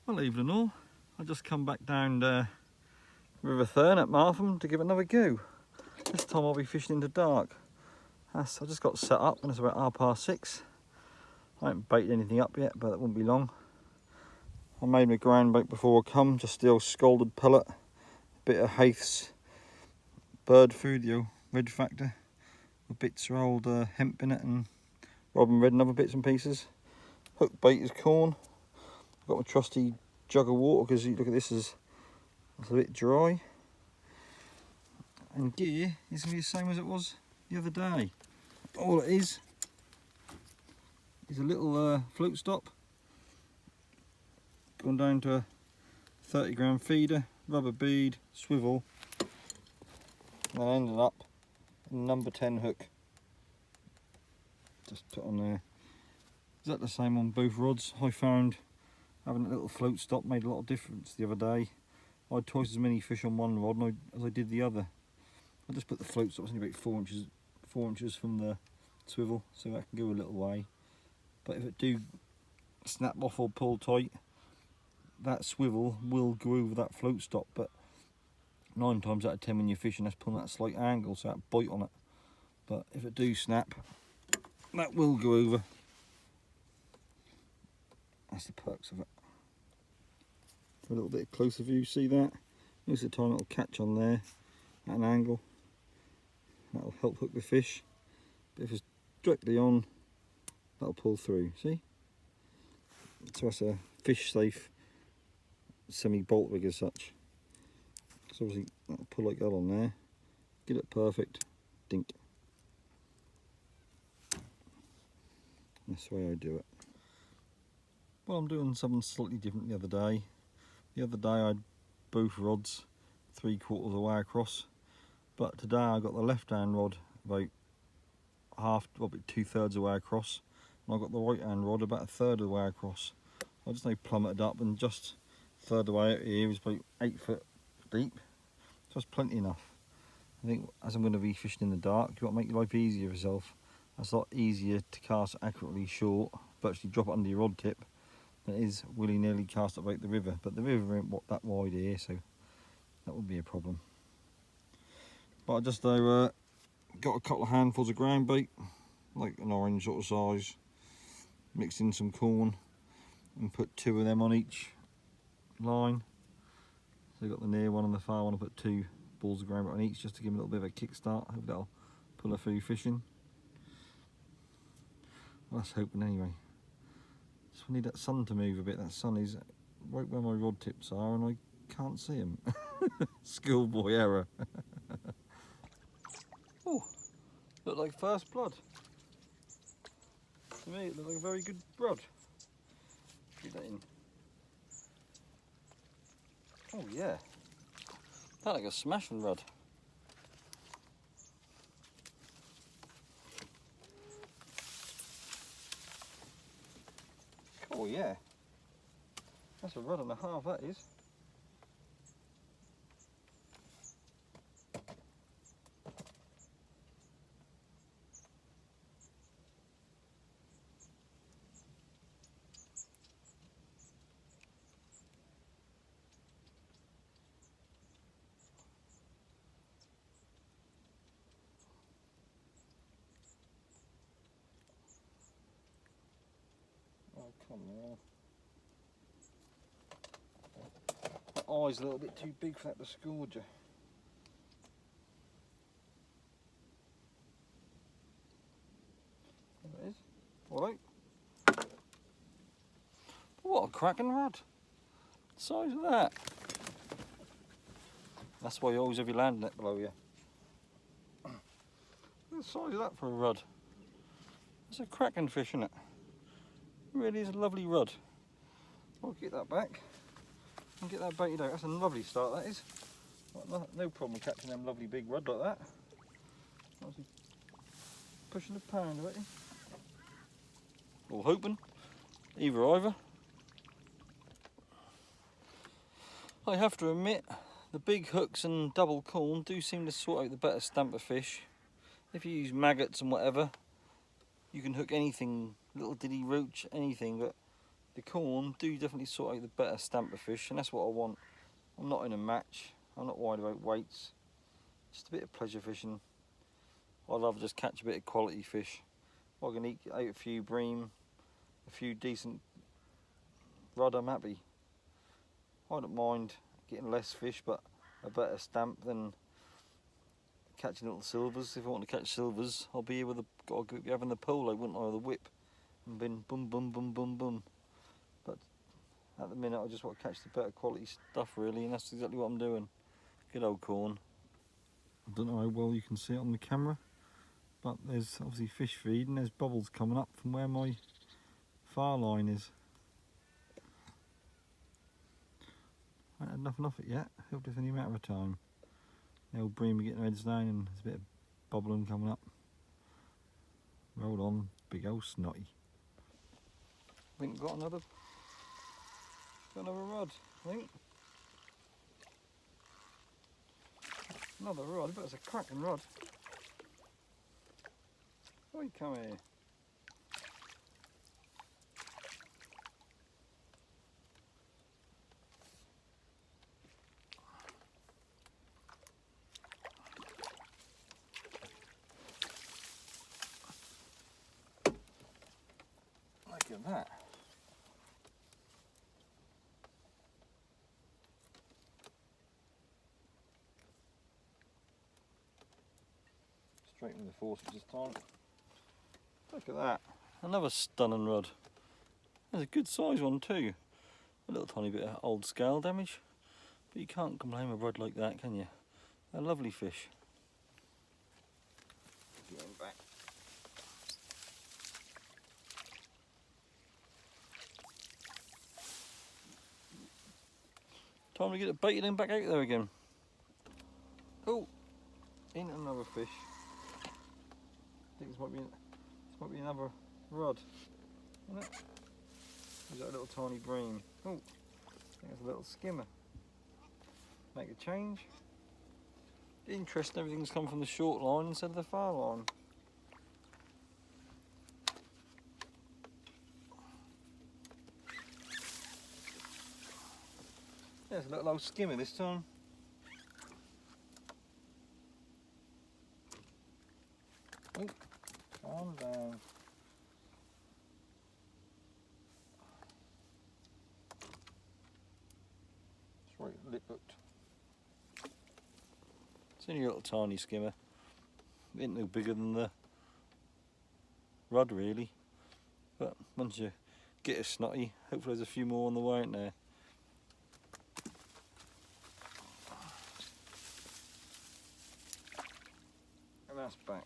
Well, evening all. I just come back down River Thurne at Martham to give it another go. This time I'll be fishing into dark. I just got set up and it's about 6:30. I haven't baited anything up yet, but it won't be long. I made my ground bait before I come, just the old Scolded pellet, a bit of Haith's bird food, the old red factor, with bits of old hemp in it and robin red and other bits and pieces. Hook bait is corn. I've got my trusty jug of water because you look at this, it's a bit dry. And gear is going to be the same as it was the other day. All it is a little float stop, gone down to a 30-gram feeder, rubber bead, swivel, and then ended up in a number 10 hook. Just put on there. Is that the same on both rods? I found having a little float stop made a lot of difference the other day. I had twice as many fish on one rod as I did the other. I just put the float stop only about 4 inches from the swivel, so that can go a little way. But if it do snap off or pull tight, that swivel will go over that float stop. But 9 times out of 10 when you're fishing, that's pulling that slight angle, so that bite on it. But if it do snap, that will go over. That's the perks of it. For a little bit closer view, see that? There's a tiny little catch on there at an angle. That'll help hook the fish. But if it's directly on, that'll pull through, see? So that's a fish safe semi-bolt rig as such. So obviously that'll pull like that on there. Get it perfect, dink. That's the way I do it. Well, I'm doing something slightly different the other day. The other day I had both rods 3/4 of the way across, but today I got the left hand rod about 2/3 of the way across, and I got the right hand rod about 1/3 of the way across. I just now plummeted up, and just 1/3 of the way out here is about 8 foot deep, so that's plenty enough. I think as I'm going to be fishing in the dark, you want to make your life easier for yourself. That's a lot easier to cast accurately short, virtually drop it under your rod tip, than it is willy-nilly cast about the river. But the river ain't that wide here, so that would be a problem. But I just got a couple of handfuls of ground bait, like an orange sort of size, mixed in some corn, and put 2 of them on each line. So I got the near one and the far one. I put 2 balls of ground bait on each just to give them a little bit of a kickstart. Hope that'll pull a few fishing. Well, that's hoping anyway. Just need that sun to move a bit. That sun is right where my rod tips are and I can't see them. Schoolboy error. Oh, looked like first blood. To me it looked like a very good rod. Get that in. Oh yeah, that like a smashing rod. Oh yeah, that's a rod and a half, that is. Oh, come on. That eye's a little bit too big for that to scourge you. There it is. Alright. What a cracking rod. The size of that. That's why you always have your land net below you. Look at the size of that for a rod. It's a cracking fish, isn't it? It really is a lovely rod. I'll get that back and get that baited out. That's a lovely start, that is. No problem catching them lovely big rod like that. Obviously pushing the pound, I reckon. Or hoping. Either. I have to admit, the big hooks and double corn do seem to sort out the better stamp of fish. If you use maggots and whatever, you can hook anything, little diddy roach, anything, but the corn do definitely sort out the better stamper fish, and that's what I want. I'm not in a match, I'm not worried about weights, just a bit of pleasure fishing. I love just catch a bit of quality fish. I can eat out a few bream, a few decent rudd, I'm happy. I don't mind getting less fish, but a better stamp than catching little silvers. If I want to catch silvers, I'll be here with be having the pole, wouldn't I, or the whip, and been boom, boom, boom, boom, boom. But at the minute, I just want to catch the better quality stuff, really, and that's exactly what I'm doing. Good old corn. I don't know how well you can see it on the camera, but there's obviously fish feed, and there's bubbles coming up from where my far line is. I haven't had nothing off it yet. Hope it's only a matter of time. The old bream are getting their heads down, and there's a bit of bubbling coming up. Roll on, big old snotty. I think got another rod, I think. Another rod, but it's a cracking rod. Oi, come here. Look at that. Straight with the forceps this time. Look at that. Another stunning rod. There's a good size one too. A little tiny bit of old scale damage. But you can't complain with a rod like that, can you? A lovely fish. Get him back. Time to get it baited and back out there again. Oh, in another fish. I think this might be another rod, isn't it? Is that a little tiny bream? Oh, I think it's a little skimmer. Make a change. Interesting, everything's come from the short line instead of the far line. There's a little old skimmer this time. Oh, calm down. It's right lip hooked. It's only a little tiny skimmer. It ain't no bigger than the rod really. But once you get a snotty, hopefully there's a few more on the way, ain't there? And that's back.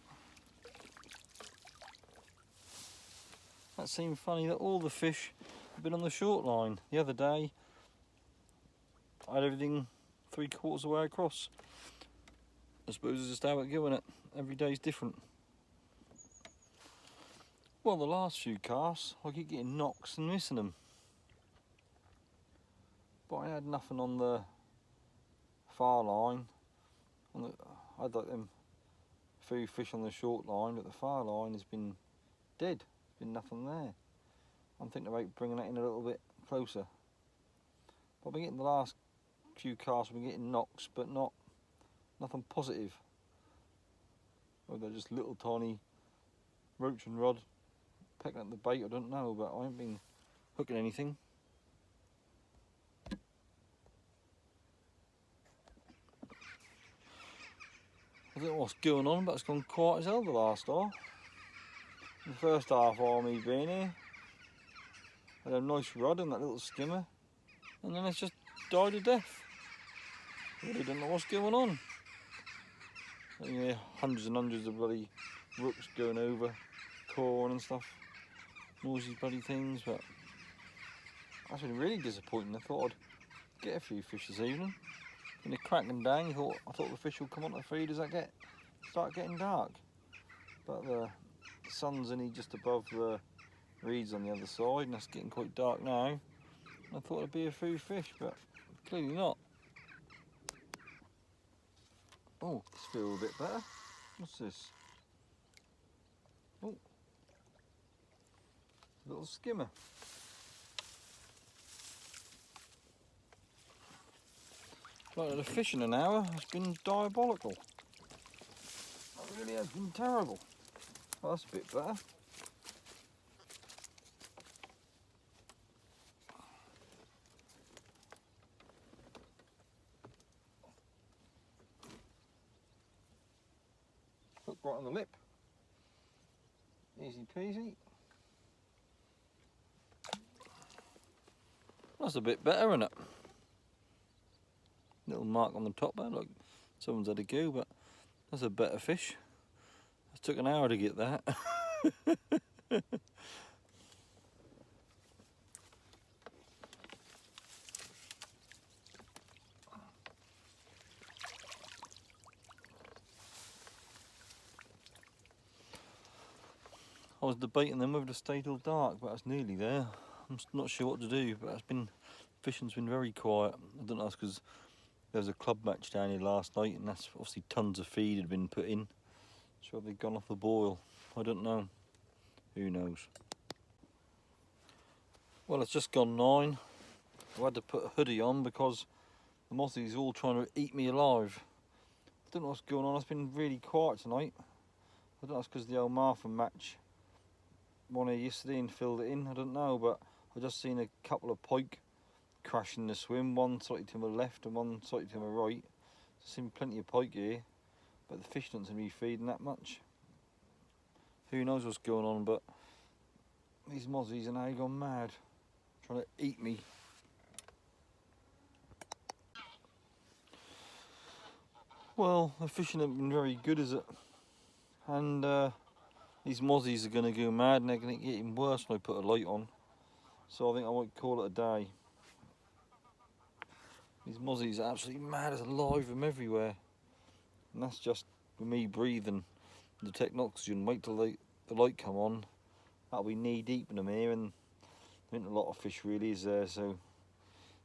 That seemed funny that all the fish have been on the short line. The other day, I had everything 3/4 of the way across. I suppose it's just how it going, it. Every day's different. Well, the last few casts, I keep getting knocks and missing them. But I had nothing on the far line. I had like them few fish on the short line, but the far line has been dead. There's been nothing there. I'm thinking about bringing that in a little bit closer. But I've been getting the last few casts, I've been getting knocks, but nothing positive. Or they're just little tiny roach and rod pecking at the bait, I don't know, but I haven't been hooking anything. I don't know what's going on, but it's gone quiet as hell the last hour. The first half hour of me being here, I had a nice rod and that little skimmer, and then it's just died a death. I really don't know what's going on. You hear hundreds and hundreds of bloody rooks going over corn and stuff, noisy bloody things, but that's been really disappointing. I thought I'd get a few fish this evening. In the cracking down, I thought the fish would come onto the feed as I start getting dark. But the sun's only just above the reeds on the other side, and it's getting quite dark now. I thought it'd be a few fish, but clearly not. Oh, this feels a bit better. What's this? Oh, a little skimmer. Like the fish in an hour has been diabolical. It really has been terrible. Well, that's a bit better. Hook right on the lip. Easy peasy. That's a bit better, isn't it? Little mark on the top there, like someone's had a go, but that's a better fish. It took an hour to get that. I was debating them whether to stay till dark, but it's nearly there. I'm not sure what to do, but fishing's been very quiet. I don't know if it's because there was a club match down here last night, and that's obviously tons of feed had been put in. So they've gone off the boil. I don't know. Who knows? Well, it's just gone 9. I had to put a hoodie on because the mozzies are all trying to eat me alive. I don't know what's going on. It's been really quiet tonight. I don't know if it's because the old Martha match won here yesterday and filled it in. I don't know, but I just seen a couple of pike crash in the swim. One slightly to my left and one slightly to my right. I've seen plenty of pike here, but the fish don't seem to be feeding that much. Who knows what's going on, but these mozzies are now gone mad, trying to eat me. Well, the fishing hasn't been very good, is it? And these mozzies are going to go mad, and they're going to get even worse when I put a light on. So I think I might call it a day. These mozzies are absolutely mad as alive from everywhere. And that's just with me breathing, detecting oxygen. Wait till the light come on. That'll be knee deep in them here, and there ain't a lot of fish really is there, so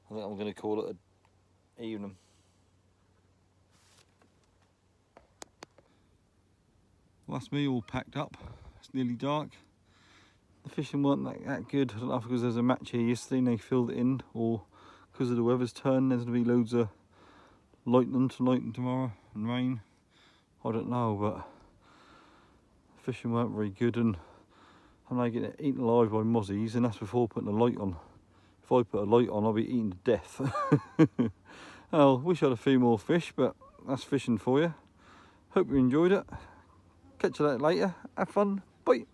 I think I'm going to call it an evening. Well, that's me all packed up. It's nearly dark. The fishing weren't that good. I don't know if because there's a match here yesterday and they filled it in, or because of the weather's turn, there's going to be loads of lightning tonight and tomorrow and rain. I don't know, but fishing weren't very good, and I'm now getting eaten alive by mozzies, and that's before putting a light on. If I put a light on, I'll be eaten to death. Well, wish I had a few more fish, but that's fishing for you. Hope you enjoyed it. Catch you later. Have fun. Bye.